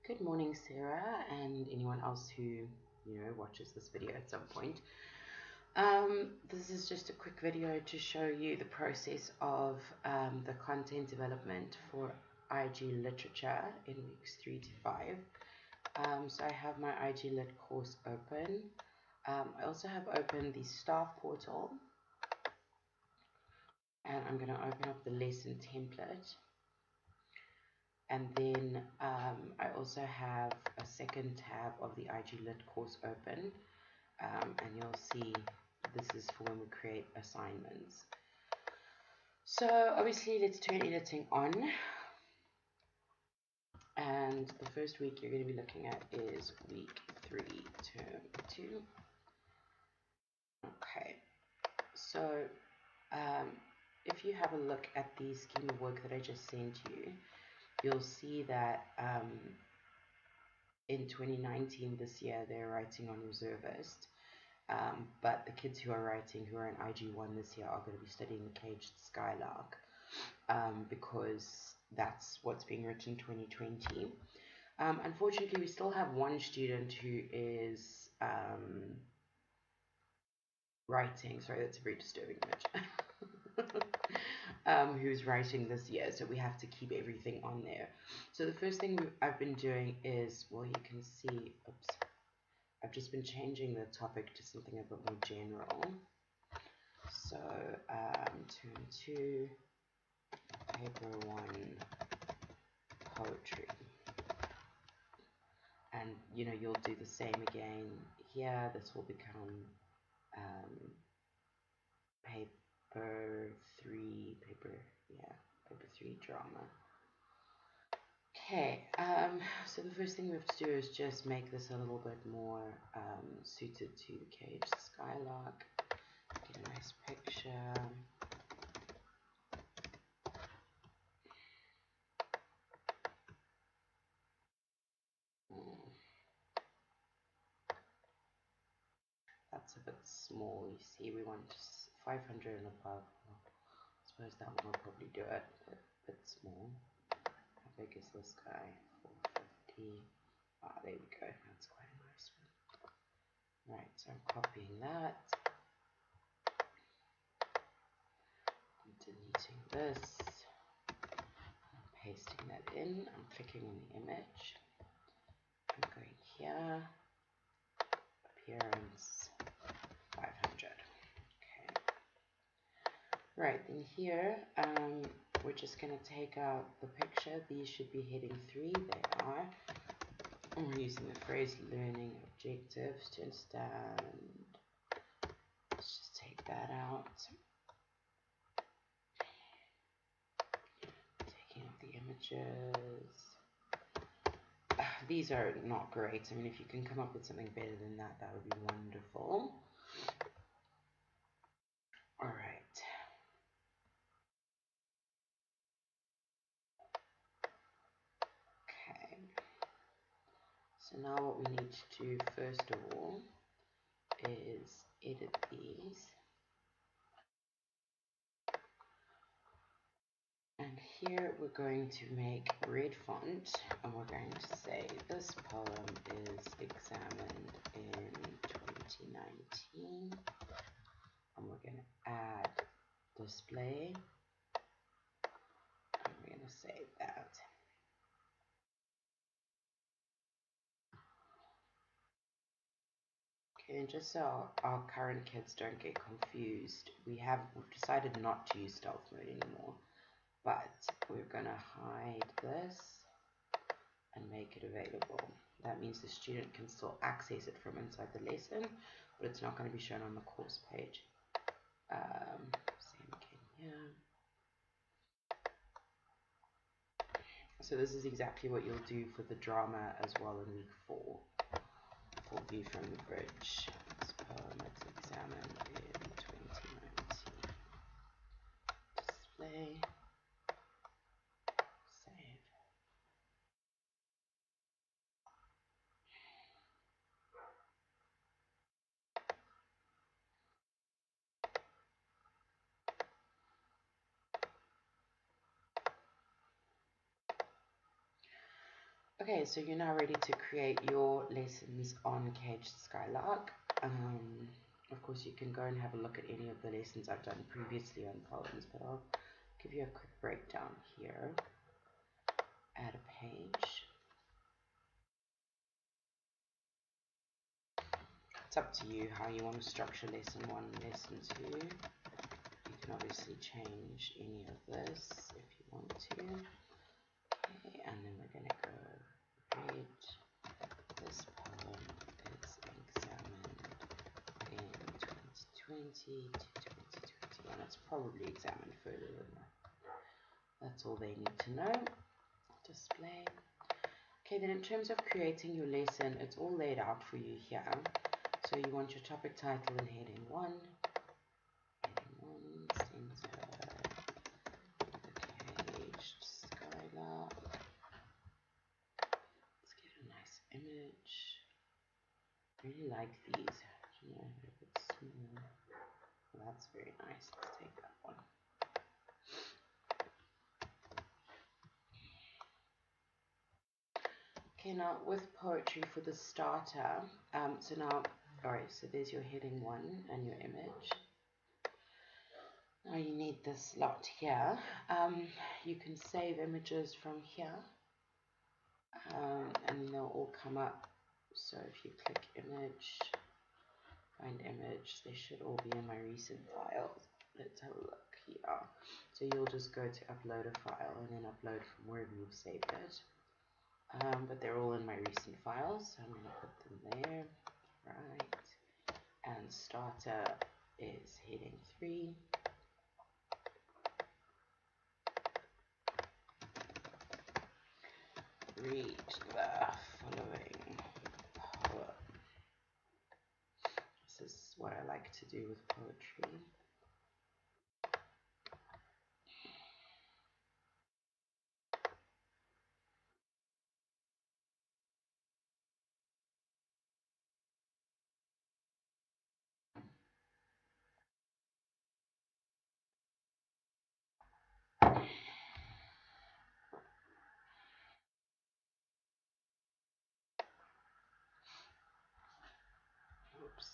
Good morning, Sarah, and anyone else who watches this video at some point. This is just a quick video to show you the process of the content development for IG Literature in weeks 3 to 5. So I have my IG Lit course open. I also have open the staff portal, and I'm going to open up the lesson template. And then I also have a second tab of the IG Lit course open, and you'll see this is for when we create assignments. So obviously let's turn editing on, and the first week you're going to be looking at is week 3, term 2. Okay, so if you have a look at the scheme of work that I just sent you, you'll see that in 2019, this year, they're writing on reservist, but the kids who are writing, who are in IG1 this year, are going to be studying the Caged Skylark, because that's what's being written in 2020. Unfortunately, we still have one student who is writing, sorry, that's a very disturbing image, who's writing this year, so we have to keep everything on there. So the first thing I've been doing is, well, you can see, oops, I've just been changing the topic to something a bit more general. So term 2, paper 1, poetry, and you'll do the same again here. This will become paper 3 drama. Okay, so the first thing we have to do is just make this a little bit more suited to the Caged Skylark. Get a nice picture. That's a bit small, you see. We want 500 and above. Well, I suppose that one will probably do it, but a bit small. How big is this guy? 450. Ah, there we go. That's quite a nice one. Right, so I'm copying that. I'm deleting this. I'm pasting that in. I'm clicking on the image. I'm going here. Appearance 500. Okay. Right, then here, we're just going to take out the picture. These should be heading 3. They are. And we're using the phrase learning objectives to understand. Let's just take that out. Taking out the images. These are not great. I mean, if you can come up with something better than that, that would be wonderful. All right. Okay. So now what we need to do first of all is edit these. And here we're going to make red font, and we're going to say this poem is examined in 2019. And we're going to add display, and we're going to save that. Okay, and just so our current kids don't get confused, we've decided not to use stealth mode anymore, but we're going to hide this and make it available. That means the student can still access it from inside the lesson, but it's not going to be shown on the course page. Same again here. So this is exactly what you'll do for the drama as well in week 4. Full view from the bridge. This poem is examined in 2019. Display. Save. Okay, so you're now ready to create your lessons on Caged Skylark. Of course, you can go and have a look at any of the lessons I've done previously on poems, but I'll give you a quick breakdown here. Add a page. It's up to you how you want to structure lesson 1 and lesson 2. You can obviously change any of this if you want to. Okay, and then we're going to go read. This poem is examined in 2020 to 2021. It's probably examined further than that. That's all they need to know. Display. Okay, then in terms of creating your lesson, it's all laid out for you here. So you want your topic title and heading 1. Heading 1, center, the Caged Skylark. Let's get a nice image. I really like these. You know, they're a bit small. Well, that's very nice. Let's take that one. Okay, now with poetry for the starter, so now, alright, so there's your heading 1 and your image. Now you need this lot here. You can save images from here, and they'll all come up. So if you click image, find image, they should all be in my recent files. Let's have a look here. So you'll just go to upload a file and then upload from wherever you've saved it. But they're all in my recent files, so I'm going to put them there. Right. And starter is heading 3. Read the following poem. This is what I like to do with poetry. Oops.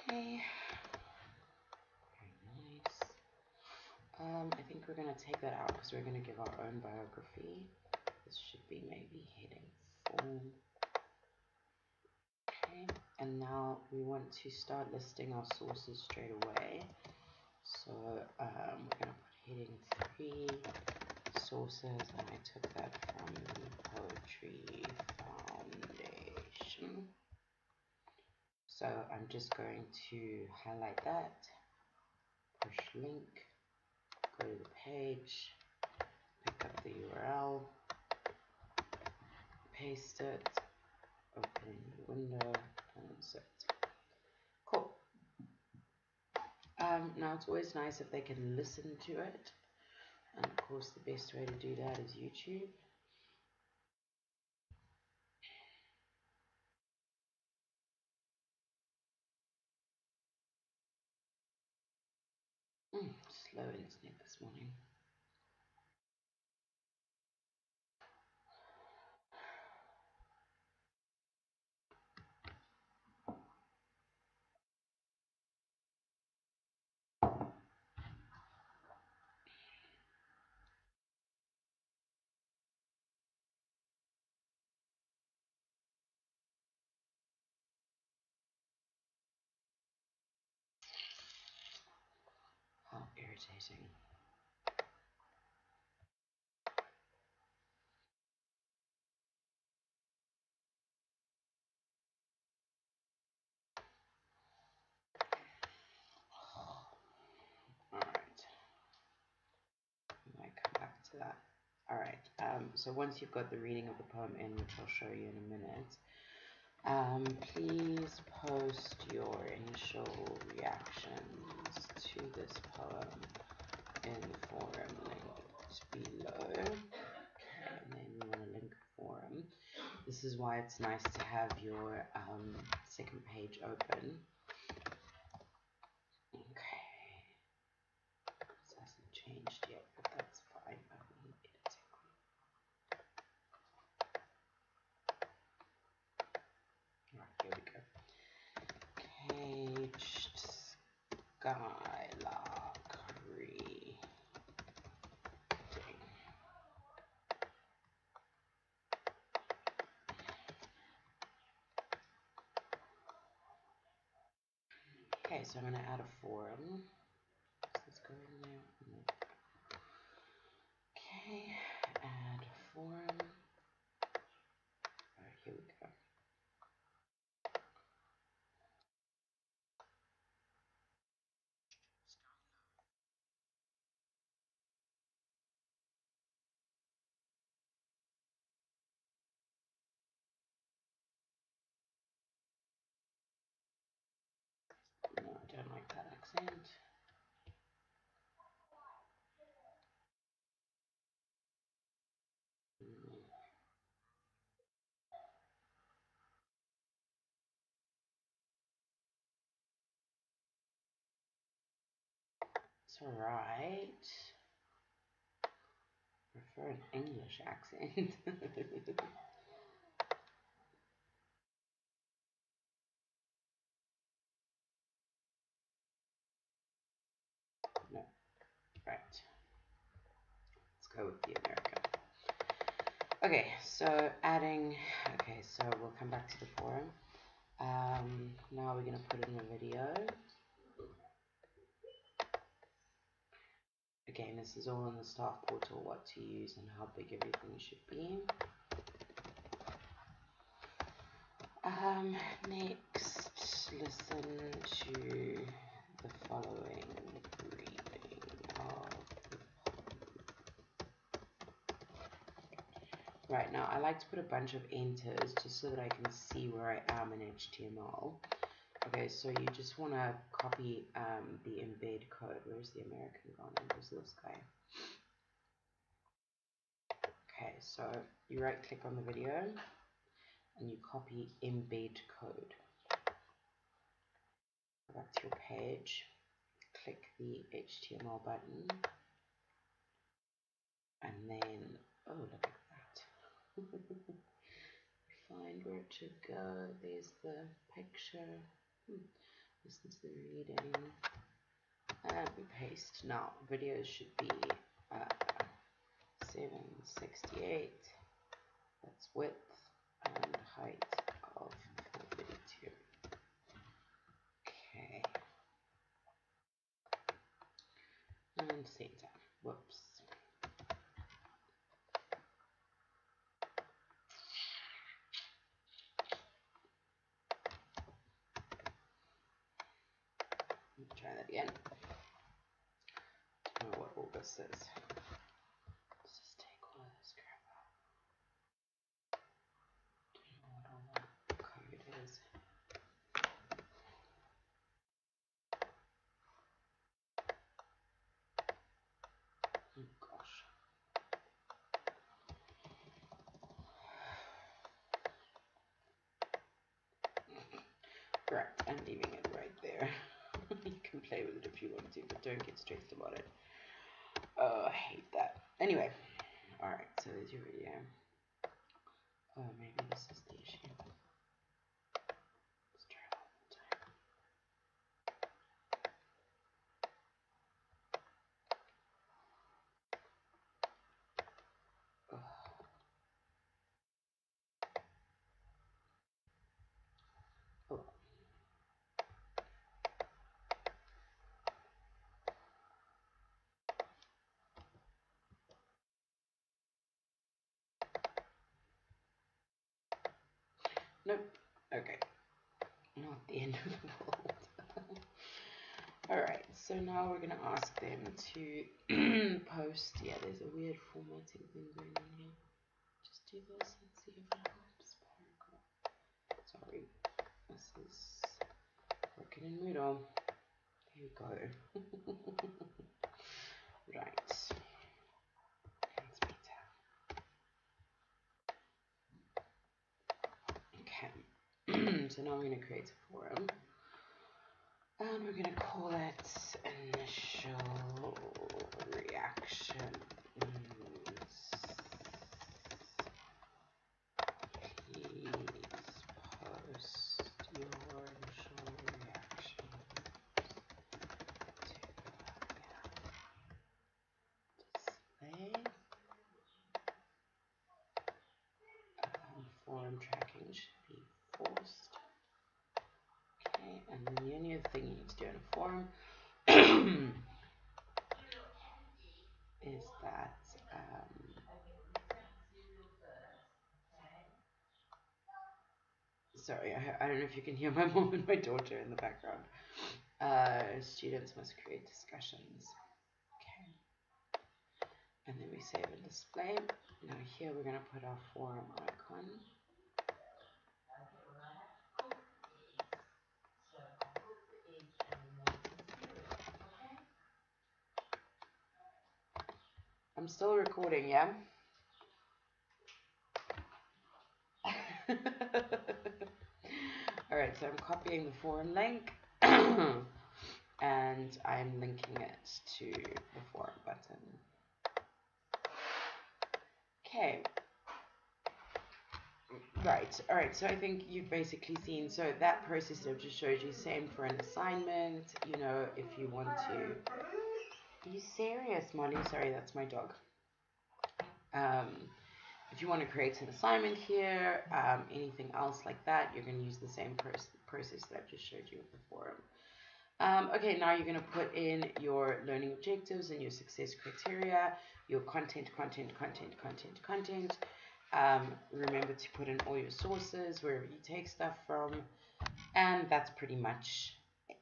Okay. Very nice. I think we're going to take that out because we're going to give our own biography. This should be maybe heading 4. Okay, and now we want to start listing our sources straight away. So we're going to put heading 3, sources, and I took that from the Poetry Foundation. So I'm just going to highlight that, push link, go to the page, pick up the URL, paste it, open the window, and insert. Cool. Now it's always nice if they can listen to it, and of course the best way to do that is YouTube. Slow internet this morning. How irritating. Alright. I might come back to that. Alright, so once you've got the reading of the poem in, which I'll show you in a minute, please post your initial reactions to this poem in the forum linked below. Okay, and then you want to link forum. This this is why it's nice to have your second page open. Okay, this hasn't changed yet, but that's fine. Right, here we go. Caged skylark reading. Okay, so I'm going to add a forum. Does this go in there? No. Okay, add forum. Alright, here we go. No, I don't like that accent. It's alright. I prefer an English accent. No, right. Let's go with the American. Okay, so adding, okay, so we'll come back to the forum. Now we're going to put in a video. Again, this is all in the staff portal, what to use and how big everything should be. Next, listen to the following reading of Right, now I like to put a bunch of enters just so that I can see where I am in HTML. Okay, so you just want to copy the embed code. Where's the American gone? Where's this guy? Okay, so you right click on the video and you copy embed code. Go back to your page, click the HTML button, and then, oh, look at that. Find where to go. There's the picture. Listen to the reading. And we paste. Now, videos should be 768. That's width and height of 432. Okay. And center. Whoops. Let's try that again. I don't know what all this is. Let's just take all of this crap out. Don't know what all the code is. Oh gosh. Right, I'm leaving it right there. You can play with it if you want to, but don't get stressed about it. Oh, I hate that. Anyway, alright, so there's your video. Oh, maybe this is the issue. Let's try it one more time. Oh. Oh. Nope. Okay. Not the end of the world. Alright, so now we're going to ask them to post. Yeah, there's a weird formatting thing going on here. Just do this and see if it helps. Paragraph. Sorry. This is working in Moodle. There you go. Right. That's better. So now I'm going to create a forum. And we're going to call it initial reactions. Please post your initial reaction to display. Forum tracking should be forced. Okay, and then the only other thing you need to do in a forum is that sorry, I don't know if you can hear my mom and my daughter in the background. Students must create discussions. Okay, and then we save and display. Now here we're going to put our forum icon. I'm still recording, yeah? Alright, so I'm copying the forum link and I'm linking it to the forum button. Okay. Right, alright, so I think you've basically seen, so that process that I've just showed you, same for an assignment, you know, if you want to. Are you serious, Molly? Sorry, that's my dog. If you want to create an assignment here, anything else like that, you're going to use the same process that I've just showed you with the forum. Okay, now you're going to put in your learning objectives and your success criteria, your content. Remember to put in all your sources, wherever you take stuff from, and that's pretty much it.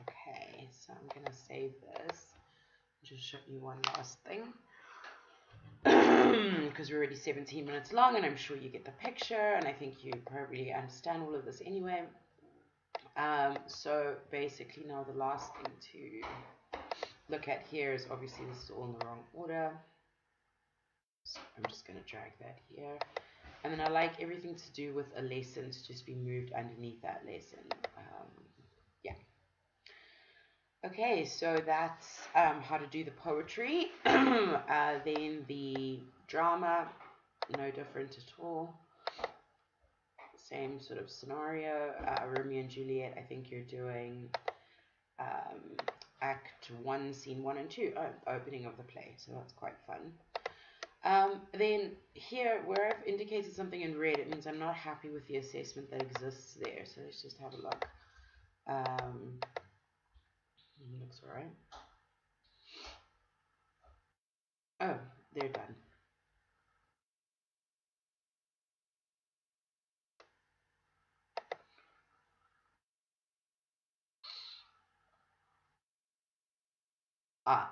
Okay, so I'm going to save this. Just show you one last thing. Because we're already 17 minutes long, and I'm sure you get the picture, and I think you probably understand all of this anyway. So basically now the last thing to look at here is obviously this is all in the wrong order. So I'm just going to drag that here. And then I like everything to do with a lesson to just be moved underneath that lesson. Yeah. Okay, so that's how to do the poetry. Then the drama, no different at all. Same sort of scenario. Romeo and Juliet, I think you're doing Act 1, Scene 1 and 2, opening of the play, so that's quite fun. Then here, where I've indicated something in red, it means I'm not happy with the assessment that exists there, so let's just have a look. Looks alright. Oh, they're done.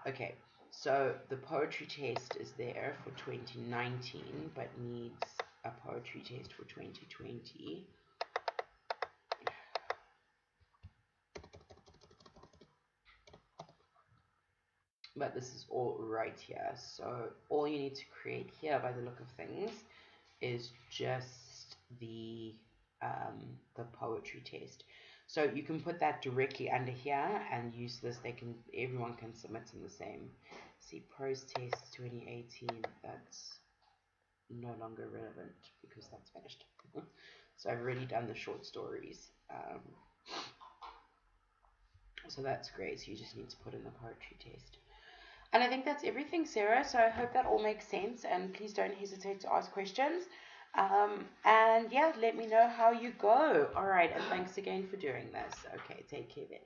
Okay. So the poetry test is there for 2019, but needs a poetry test for 2020. But this is all right here. So all you need to create here, by the look of things, is just the poetry test. So you can put that directly under here and use this. Everyone can submit in the same. See, prose test 2018. That's no longer relevant because that's finished. So I've already done the short stories. So that's great. So you just need to put in the poetry test. And I think that's everything, Sarah. So I hope that all makes sense. And please don't hesitate to ask questions. And yeah, let me know how you go. All right. And thanks again for doing this. Okay. Take care then.